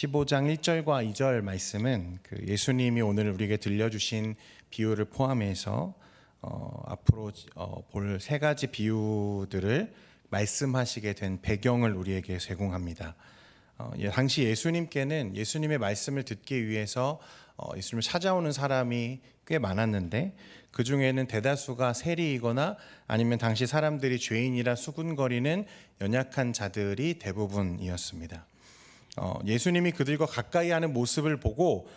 15장 1절과 2절 말씀은 예수님이 오늘 우리에게 들려주신 비유를 포함해서 앞으로 볼 세 가지 비유들을 말씀하시게 된 배경을 우리에게 제공합니다. 당시 예수님께는 예수님의 말씀을 듣기 위해서 예수님을 찾아오는 사람이 꽤 많았는데 그 중에는 대다수가 세리이거나 아니면 당시 사람들이 죄인이라 수군거리는 연약한 자들이 대부분이었습니다. 예수님이 그들과 가까이 하는 모습을 보고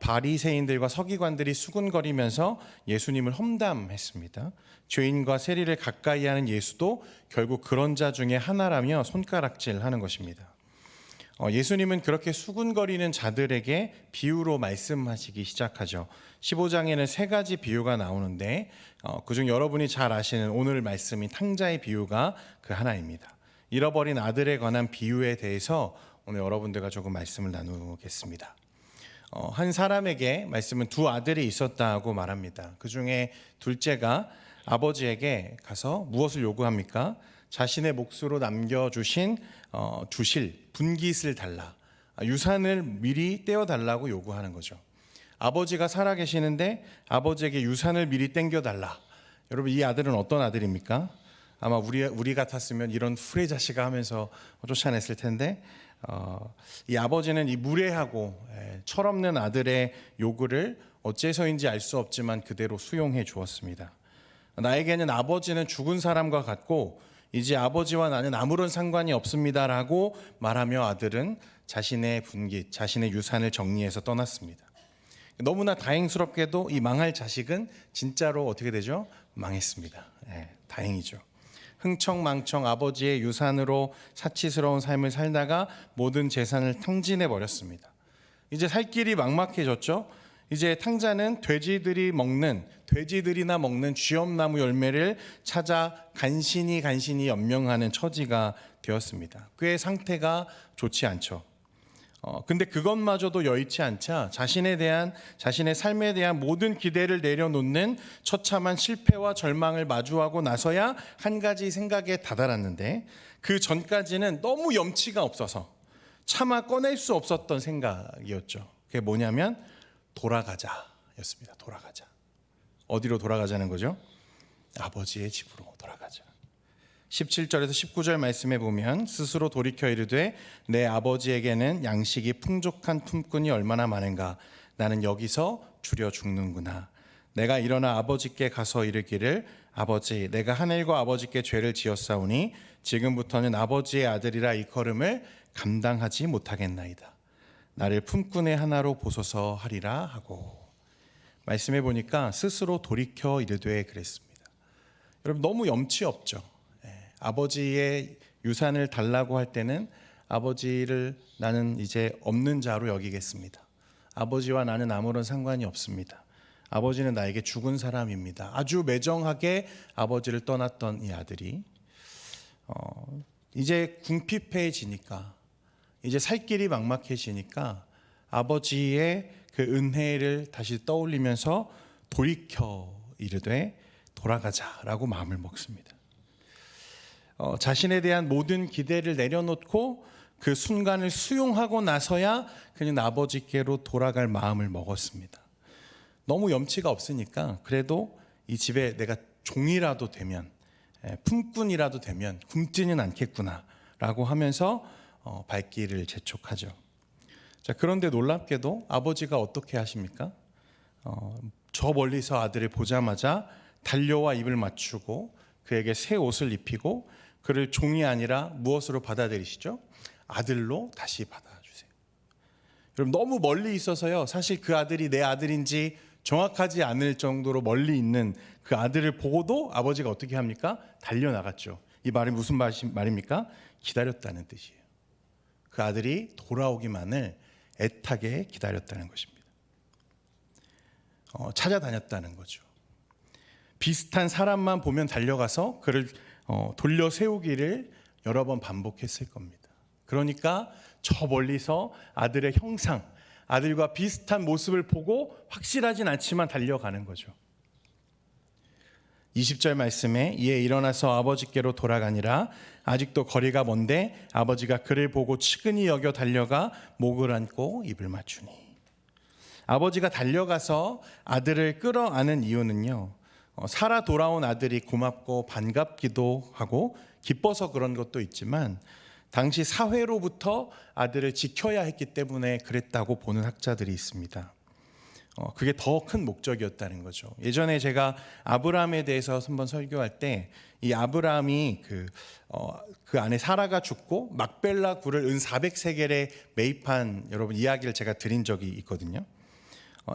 바리새인들과 서기관들이 수군거리면서 예수님을 험담했습니다. 죄인과 세리를 가까이 하는 예수도 결국 그런 자 중에 하나라며 손가락질하는 것입니다. 예수님은 그렇게 수군거리는 자들에게 비유로 말씀하시기 시작하죠. 15장에는 세 가지 비유가 나오는데 그중 여러분이 잘 아시는 오늘 말씀인 탕자의 비유가 그 하나입니다. 잃어버린 아들에 관한 비유에 대해서 오늘 여러분들과 조금 말씀을 나누겠습니다. 한 사람에게 말씀은 두 아들이 있었다고 말합니다. 그 중에 둘째가 아버지에게 가서 무엇을 요구합니까? 자신의 몫으로 남겨주신 주실 분깃을 달라, 유산을 미리 떼어달라고 요구하는 거죠. 아버지가 살아계시는데 아버지에게 유산을 미리 땡겨달라. 여러분, 이 아들은 어떤 아들입니까? 아마 우리 같았으면 이런 후레 자식아 하면서 쫓아냈을 텐데 이 아버지는 이 무례하고 철없는 아들의 요구를 어째서인지 알 수 없지만 그대로 수용해 주었습니다. 나에게는 아버지는 죽은 사람과 같고 이제 아버지와 나는 아무런 상관이 없습니다라고 말하며 아들은 자신의 분깃, 자신의 유산을 정리해서 떠났습니다. 너무나 다행스럽게도 이 망할 자식은 진짜로 어떻게 되죠? 망했습니다. 다행이죠. 흥청망청 아버지의 유산으로 사치스러운 삶을 살다가 모든 재산을 탕진해 버렸습니다. 이제 살 길이 막막해졌죠. 이제 탕자는 돼지들이나 먹는 쥐엄나무 열매를 찾아 간신히 연명하는 처지가 되었습니다. 꽤 상태가 좋지 않죠. 근데 그것마저도 여의치 않자 자신의 삶에 대한 모든 기대를 내려놓는 처참한 실패와 절망을 마주하고 나서야 한 가지 생각에 다다랐는데 그 전까지는 너무 염치가 없어서 차마 꺼낼 수 없었던 생각이었죠. 그게 뭐냐면 돌아가자였습니다. 돌아가자. 어디로 돌아가자는 거죠? 아버지의 집으로 돌아가자. 17절에서 19절 말씀에 보면 스스로 돌이켜 이르되 내 아버지에게는 양식이 풍족한 품꾼이 얼마나 많은가. 나는 여기서 줄여 죽는구나. 내가 일어나 아버지께 가서 이르기를 아버지, 내가 하늘과 아버지께 죄를 지었사오니 지금부터는 아버지의 아들이라 일컬음을 감당하지 못하겠나이다. 나를 품꾼의 하나로 보소서 하리라 하고. 말씀해 보니까 스스로 돌이켜 이르되 그랬습니다. 여러분, 너무 염치 없죠. 아버지의 유산을 달라고 할 때는 아버지를 나는 이제 없는 자로 여기겠습니다. 아버지와 나는 아무런 상관이 없습니다. 아버지는 나에게 죽은 사람입니다. 아주 매정하게 아버지를 떠났던 이 아들이 이제 궁핍해지니까, 이제 살 길이 막막해지니까 아버지의 그 은혜를 다시 떠올리면서 돌이켜 이르되 돌아가자라고 마음을 먹습니다. 자신에 대한 모든 기대를 내려놓고 그 순간을 수용하고 나서야 그는 아버지께로 돌아갈 마음을 먹었습니다. 너무 염치가 없으니까 그래도 이 집에 내가 종이라도 되면, 품꾼이라도 되면 굶지는 않겠구나라고 하면서 발길을 재촉하죠. 자, 그런데 놀랍게도 아버지가 어떻게 하십니까? 저 멀리서 아들을 보자마자 달려와 입을 맞추고 그에게 새 옷을 입히고 그를 종이 아니라 무엇으로 받아들이시죠? 아들로 다시 받아주세요. 여러분, 너무 멀리 있어서요, 사실 그 아들이 내 아들인지 정확하지 않을 정도로 멀리 있는 그 아들을 보고도 아버지가 어떻게 합니까? 달려나갔죠. 이 말이 무슨 말입니까? 기다렸다는 뜻이에요. 그 아들이 돌아오기만을 애타게 기다렸다는 것입니다. 찾아다녔다는 거죠. 비슷한 사람만 보면 달려가서 그를 돌려 세우기를 여러 번 반복했을 겁니다. 그러니까 저 멀리서 아들의 형상, 아들과 비슷한 모습을 보고 확실하진 않지만 달려가는 거죠. 20절 말씀에 이에 일어나서 아버지께로 돌아가니라. 아직도 거리가 먼데 아버지가 그를 보고 측은히 여겨 달려가 목을 안고 입을 맞추니. 아버지가 달려가서 아들을 끌어안은 이유는요, 살아 돌아온 아들이 고맙고 반갑기도 하고 기뻐서 그런 것도 있지만 당시 사회로부터 아들을 지켜야 했기 때문에 그랬다고 보는 학자들이 있습니다. 그게 더 큰 목적이었다는 거죠. 예전에 제가 아브라함에 대해서 한번 설교할 때 이 아브라함이 그 안에 사라가 죽고 막벨라 굴을 은 400세겔에 매입한 여러분 이야기를 제가 드린 적이 있거든요.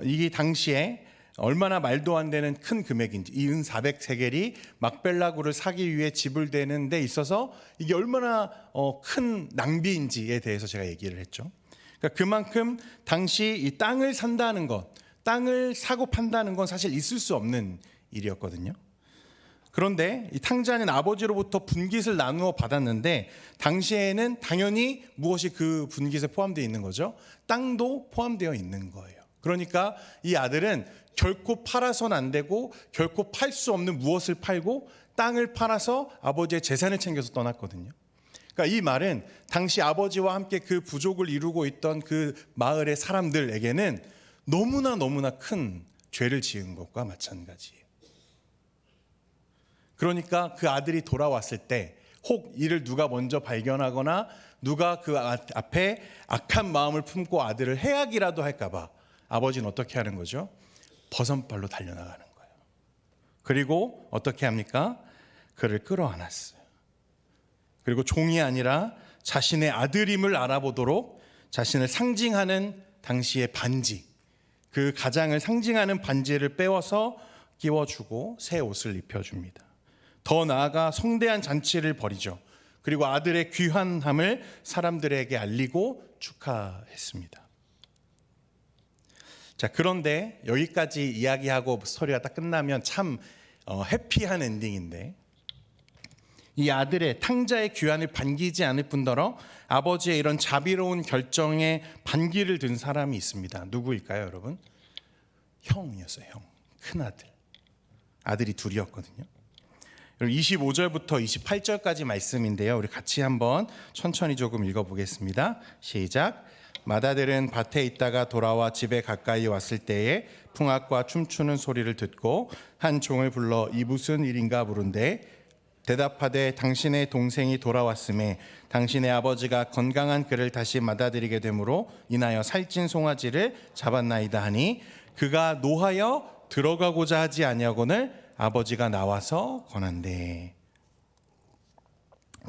이게 당시에 얼마나 말도 안 되는 큰 금액인지, 이 은 400세겔이 막벨라 굴을 사기 위해 지불되는 데 있어서 이게 얼마나 큰 낭비인지에 대해서 제가 얘기를 했죠. 그러니까 그만큼 당시 이 땅을 산다는 것, 땅을 사고 판다는 건 사실 있을 수 없는 일이었거든요. 그런데 이 탕자는 아버지로부터 분깃을 나누어 받았는데 당시에는 당연히 무엇이 그 분깃에 포함되어 있는 거죠? 땅도 포함되어 있는 거예요. 그러니까 이 아들은 결코 팔아서는 안 되고 결코 팔 수 없는 무엇을 팔고 땅을 팔아서 아버지의 재산을 챙겨서 떠났거든요. 그러니까 이 말은 당시 아버지와 함께 그 부족을 이루고 있던 그 마을의 사람들에게는 너무나 큰 죄를 지은 것과 마찬가지예요. 그러니까 그 아들이 돌아왔을 때 혹 이를 누가 먼저 발견하거나 누가 그 앞에 악한 마음을 품고 아들을 해악이라도 할까 봐 아버지는 어떻게 하는 거죠? 버선발로 달려나가는 거예요. 그리고 어떻게 합니까? 그를 끌어안았어요. 그리고 종이 아니라 자신의 아들임을 알아보도록 자신을 상징하는 당시의 반지, 그 가장을 상징하는 반지를 빼워서 끼워주고 새 옷을 입혀줍니다. 더 나아가 성대한 잔치를 벌이죠. 그리고 아들의 귀환함을 사람들에게 알리고 축하했습니다. 자, 그런데 여기까지 이야기하고 스토리가 딱 끝나면 참 해피한 엔딩인데, 이 아들의 탕자의 귀환을 반기지 않을 뿐더러 아버지의 이런 자비로운 결정에 반기를 든 사람이 있습니다. 누구일까요, 여러분? 형이었어요. 형. 큰아들. 아들이 둘이었거든요. 25절부터 28절까지 말씀인데요. 우리 같이 한번 천천히 조금 읽어보겠습니다. 시작. 맏아들은 밭에 있다가 돌아와 집에 가까이 왔을 때에 풍악과 춤추는 소리를 듣고 한 종을 불러 이 무슨 일인가 물은데 대답하되 당신의 동생이 돌아왔음에 당신의 아버지가 건강한 그를 다시 맏아들이게 되므로 인하여 살찐 송아지를 잡았나이다 하니 그가 노하여 들어가고자 하지 아니하거늘 아버지가 나와서 권한대.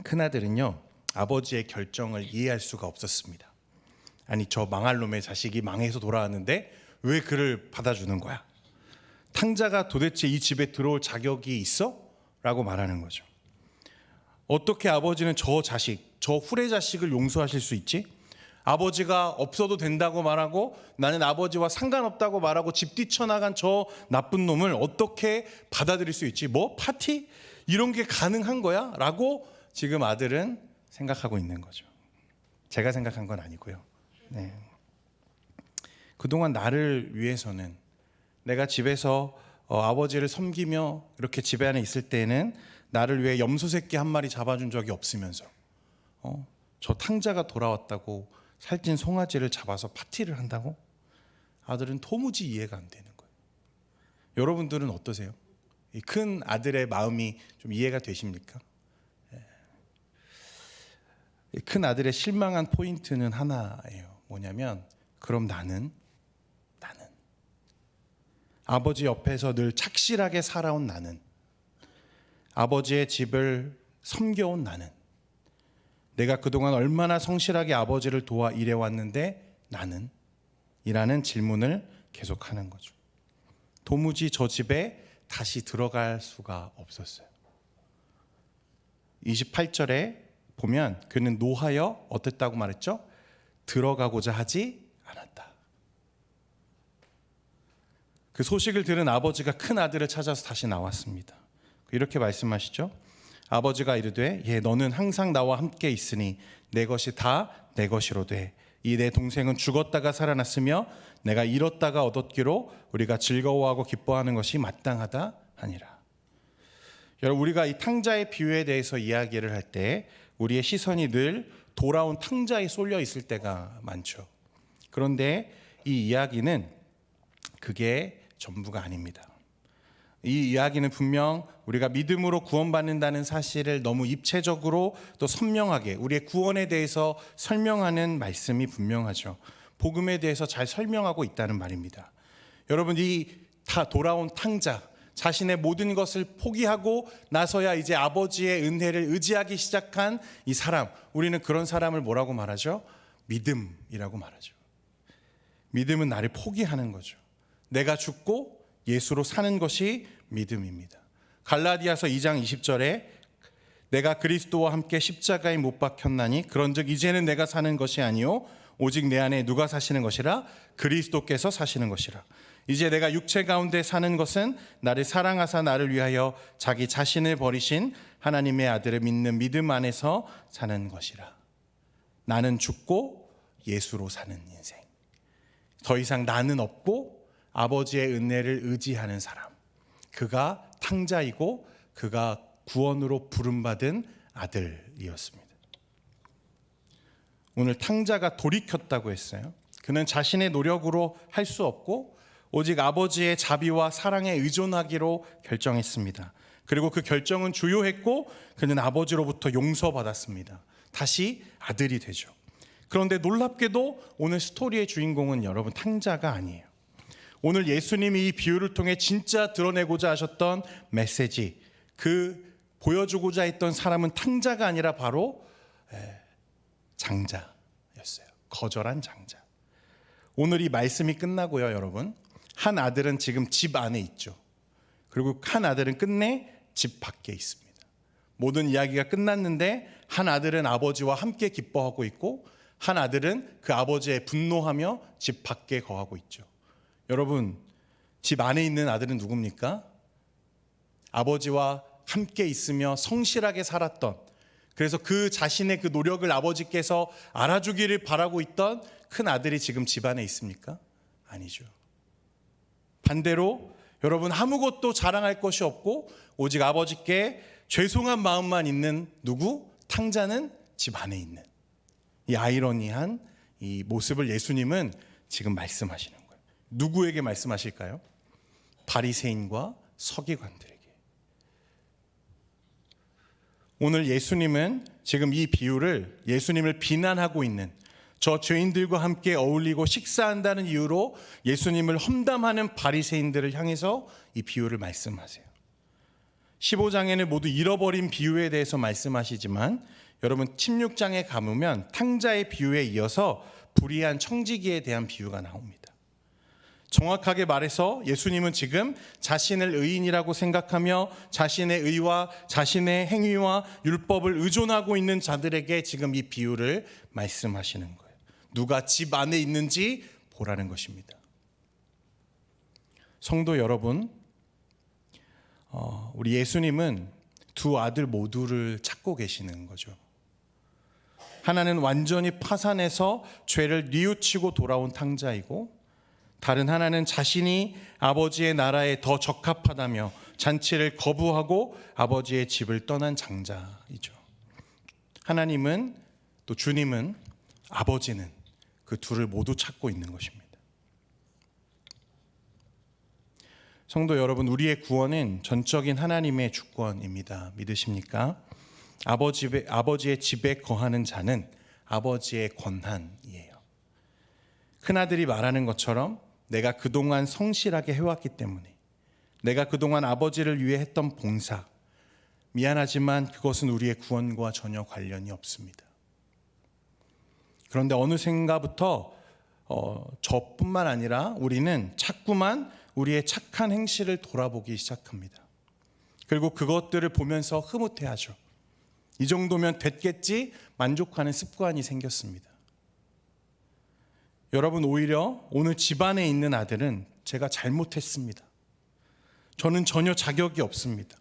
큰아들은요, 아버지의 결정을 이해할 수가 없었습니다. 아니, 저 망할 놈의 자식이 망해서 돌아왔는데 왜 그를 받아주는 거야? 탕자가 도대체 이 집에 들어올 자격이 있어? 라고 말하는 거죠. 어떻게 아버지는 저 자식, 저 후레 자식을 용서하실 수 있지? 아버지가 없어도 된다고 말하고 나는 아버지와 상관없다고 말하고 집 뛰쳐나간 저 나쁜 놈을 어떻게 받아들일 수 있지? 뭐 파티? 이런 게 가능한 거야? 라고 지금 아들은 생각하고 있는 거죠. 제가 생각한 건 아니고요. 네. 그동안 나를 위해서는 내가 집에서 아버지를 섬기며 이렇게 집에 안에 있을 때는 나를 위해 염소 새끼 한 마리 잡아준 적이 없으면서 저 탕자가 돌아왔다고 살찐 송아지를 잡아서 파티를 한다고? 아들은 도무지 이해가 안 되는 거예요. 여러분들은 어떠세요? 이 큰 아들의 마음이 좀 이해가 되십니까? 큰 아들의 실망한 포인트는 하나예요. 뭐냐면 그럼 나는 아버지 옆에서 늘 착실하게 살아온 나는, 아버지의 집을 섬겨온 나는, 내가 그동안 얼마나 성실하게 아버지를 도와 일해왔는데 나는? 이라는 질문을 계속하는 거죠. 도무지 저 집에 다시 들어갈 수가 없었어요. 28절에 보면 그는 노하여 어땠다고 말했죠? 들어가고자 하지 않았다. 그 소식을 들은 아버지가 큰 아들을 찾아서 다시 나왔습니다. 이렇게 말씀하시죠. 아버지가 이르되 너는 항상 나와 함께 있으니 내 것이 다 내 것이로 돼. 이 내 동생은 죽었다가 살아났으며 내가 잃었다가 얻었기로 우리가 즐거워하고 기뻐하는 것이 마땅하다 하니라. 여러분, 우리가 이 탕자의 비유에 대해서 이야기를 할 때 우리의 시선이 늘 돌아온 탕자에 쏠려 있을 때가 많죠. 그런데 이 이야기는 그게 전부가 아닙니다. 이 이야기는 분명 우리가 믿음으로 구원받는다는 사실을 너무 입체적으로 또 선명하게 우리의 구원에 대해서 설명하는 말씀이 분명하죠. 복음에 대해서 잘 설명하고 있다는 말입니다. 여러분, 이 다 돌아온 탕자, 자신의 모든 것을 포기하고 나서야 이제 아버지의 은혜를 의지하기 시작한 이 사람, 우리는 그런 사람을 뭐라고 말하죠? 믿음이라고 말하죠. 믿음은 나를 포기하는 거죠. 내가 죽고 예수로 사는 것이 믿음입니다. 갈라디아서 2장 20절에 내가 그리스도와 함께 십자가에 못 박혔나니 그런즉 이제는 내가 사는 것이 아니요 오직 내 안에 누가 사시는 것이라? 그리스도께서 사시는 것이라. 이제 내가 육체 가운데 사는 것은 나를 사랑하사 나를 위하여 자기 자신을 버리신 하나님의 아들을 믿는 믿음 안에서 사는 것이라. 나는 죽고 예수로 사는 인생. 더 이상 나는 없고 아버지의 은혜를 의지하는 사람. 그가 탕자이고 그가 구원으로 부름받은 아들이었습니다. 오늘 탕자가 돌이켰다고 했어요. 그는 자신의 노력으로 할 수 없고 오직 아버지의 자비와 사랑에 의존하기로 결정했습니다. 그리고 그 결정은 주요했고 그는 아버지로부터 용서받았습니다. 다시 아들이 되죠. 그런데 놀랍게도 오늘 스토리의 주인공은 여러분 탕자가 아니에요. 오늘 예수님이 이 비유를 통해 진짜 드러내고자 하셨던 메시지, 그 보여주고자 했던 사람은 탕자가 아니라 바로 장자였어요. 거절한 장자. 오늘 이 말씀이 끝나고요, 여러분. 한 아들은 지금 집 안에 있죠. 그리고 한 아들은 끝내 집 밖에 있습니다. 모든 이야기가 끝났는데 한 아들은 아버지와 함께 기뻐하고 있고 한 아들은 그 아버지에 분노하며 집 밖에 거하고 있죠. 여러분, 집 안에 있는 아들은 누굽니까? 아버지와 함께 있으며 성실하게 살았던, 그래서 그 자신의 그 노력을 아버지께서 알아주기를 바라고 있던 큰 아들이 지금 집 안에 있습니까? 아니죠. 반대로 여러분, 아무것도 자랑할 것이 없고 오직 아버지께 죄송한 마음만 있는 누구? 탕자는 집 안에 있는 이 아이러니한 이 모습을 예수님은 지금 말씀하시는 거예요. 누구에게 말씀하실까요? 바리새인과 서기관들에게. 오늘 예수님은 지금 이 비유를 예수님을 비난하고 있는 저 죄인들과 함께 어울리고 식사한다는 이유로 예수님을 험담하는 바리새인들을 향해서 이 비유를 말씀하세요. 15장에는 모두 잃어버린 비유에 대해서 말씀하시지만 여러분 16장에 가보면 탕자의 비유에 이어서 불의한 청지기에 대한 비유가 나옵니다. 정확하게 말해서 예수님은 지금 자신을 의인이라고 생각하며 자신의 의와 자신의 행위와 율법을 의존하고 있는 자들에게 지금 이 비유를 말씀하시는 거예요. 누가 집 안에 있는지 보라는 것입니다. 성도 여러분, 우리 예수님은 두 아들 모두를 찾고 계시는 거죠. 하나는 완전히 파산해서 죄를 뉘우치고 돌아온 탕자이고 다른 하나는 자신이 아버지의 나라에 더 적합하다며 잔치를 거부하고 아버지의 집을 떠난 장자이죠. 하나님은 또 주님은 아버지는 그 둘을 모두 찾고 있는 것입니다. 성도 여러분, 우리의 구원은 전적인 하나님의 주권입니다. 믿으십니까? 아버지의 집에 거하는 자는 아버지의 권한이에요. 큰아들이 말하는 것처럼 내가 그동안 성실하게 해왔기 때문에, 내가 그동안 아버지를 위해 했던 봉사, 미안하지만 그것은 우리의 구원과 전혀 관련이 없습니다. 그런데 어느샌가부터 저뿐만 아니라 우리는 자꾸만 우리의 착한 행실을 돌아보기 시작합니다. 그리고 그것들을 보면서 흐뭇해하죠. 이 정도면 됐겠지 만족하는 습관이 생겼습니다. 여러분, 오히려 오늘 집안에 있는 아들은 제가 잘못했습니다. 저는 전혀 자격이 없습니다.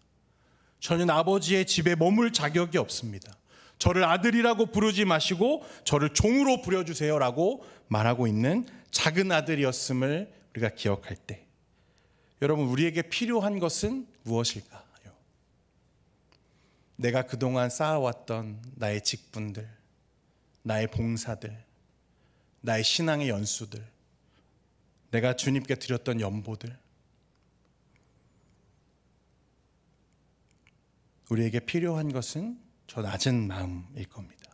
저는 아버지의 집에 머물 자격이 없습니다. 저를 아들이라고 부르지 마시고 저를 종으로 부려주세요라고 말하고 있는 작은 아들이었음을 우리가 기억할 때, 여러분, 우리에게 필요한 것은 무엇일까요? 내가 그동안 쌓아왔던 나의 직분들, 나의 봉사들, 나의 신앙의 연수들, 내가 주님께 드렸던 연보들, 우리에게 필요한 것은 저 낮은 마음일 겁니다.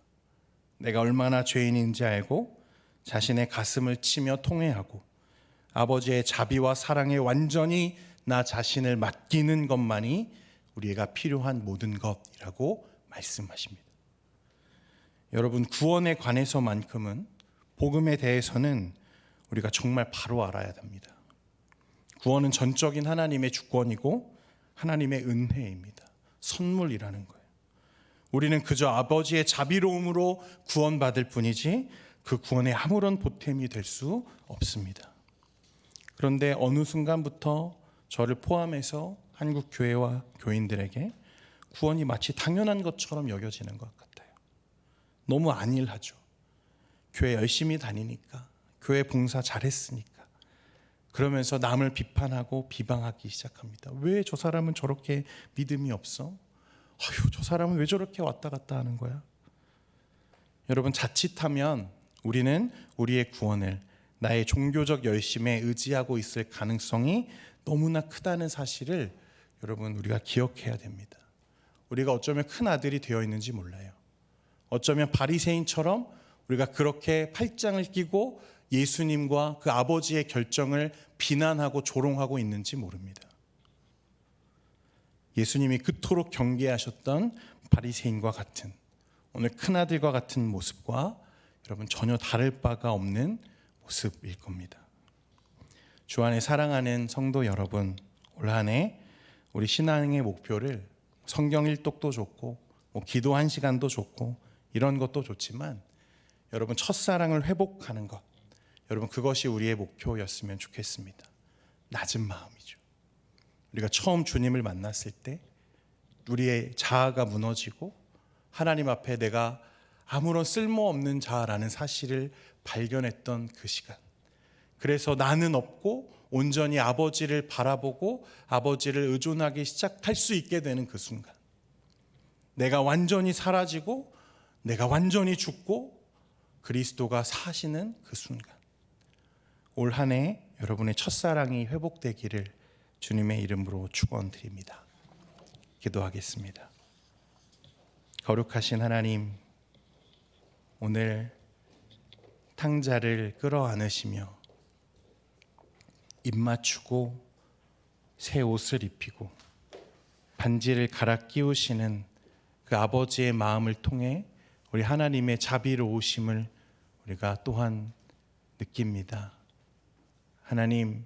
내가 얼마나 죄인인지 알고 자신의 가슴을 치며 통회하고 아버지의 자비와 사랑에 완전히 나 자신을 맡기는 것만이 우리가 필요한 모든 것이라고 말씀하십니다. 여러분, 구원에 관해서만큼은, 복음에 대해서는 우리가 정말 바로 알아야 됩니다. 구원은 전적인 하나님의 주권이고 하나님의 은혜입니다. 선물이라는 거예요. 우리는 그저 아버지의 자비로움으로 구원받을 뿐이지 그 구원에 아무런 보탬이 될 수 없습니다. 그런데 어느 순간부터 저를 포함해서 한국 교회와 교인들에게 구원이 마치 당연한 것처럼 여겨지는 것 같아요. 너무 안일하죠. 교회 열심히 다니니까, 교회 봉사 잘했으니까, 그러면서 남을 비판하고 비방하기 시작합니다. 왜 저 사람은 저렇게 믿음이 없어? 아유, 저 사람은 왜 저렇게 왔다 갔다 하는 거야? 여러분, 자칫하면 우리는 우리의 구원을 나의 종교적 열심에 의지하고 있을 가능성이 너무나 크다는 사실을 여러분, 우리가 기억해야 됩니다. 우리가 어쩌면 큰 아들이 되어 있는지 몰라요. 어쩌면 바리새인처럼 우리가 그렇게 팔짱을 끼고 예수님과 그 아버지의 결정을 비난하고 조롱하고 있는지 모릅니다. 예수님이 그토록 경계하셨던 바리새인과 같은, 오늘 큰아들과 같은 모습과 여러분 전혀 다를 바가 없는 모습일 겁니다. 주 안에 사랑하는 성도 여러분, 올 한 해 우리 신앙의 목표를, 성경 일독도 좋고 기도 1시간도 좋고 이런 것도 좋지만 여러분, 첫사랑을 회복하는 것, 여러분 그것이 우리의 목표였으면 좋겠습니다. 낮은 마음이죠. 우리가 처음 주님을 만났을 때 우리의 자아가 무너지고 하나님 앞에 내가 아무런 쓸모없는 자라는 사실을 발견했던 그 시간, 그래서 나는 없고 온전히 아버지를 바라보고 아버지를 의존하기 시작할 수 있게 되는 그 순간, 내가 완전히 사라지고 내가 완전히 죽고 그리스도가 사시는 그 순간, 올 한 해 여러분의 첫사랑이 회복되기를 주님의 이름으로 축원드립니다. 기도하겠습니다. 거룩하신 하나님, 오늘 탕자를 끌어안으시며 입 맞추고 새 옷을 입히고 반지를 갈아 끼우시는 그 아버지의 마음을 통해 우리 하나님의 자비로우심을 우리가 또한 느낍니다. 하나님,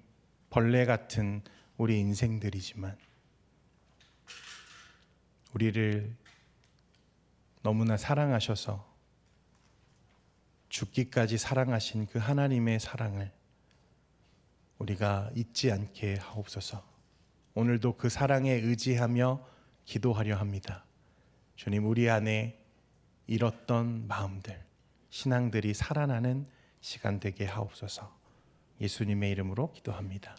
벌레 같은 우리 인생들이지만 우리를 너무나 사랑하셔서 죽기까지 사랑하신 그 하나님의 사랑을 우리가 잊지 않게 하옵소서. 오늘도 그 사랑에 의지하며 기도하려 합니다. 주님, 우리 안에 잃었던 마음들, 신앙들이 살아나는 시간 되게 하옵소서. 예수님의 이름으로 기도합니다.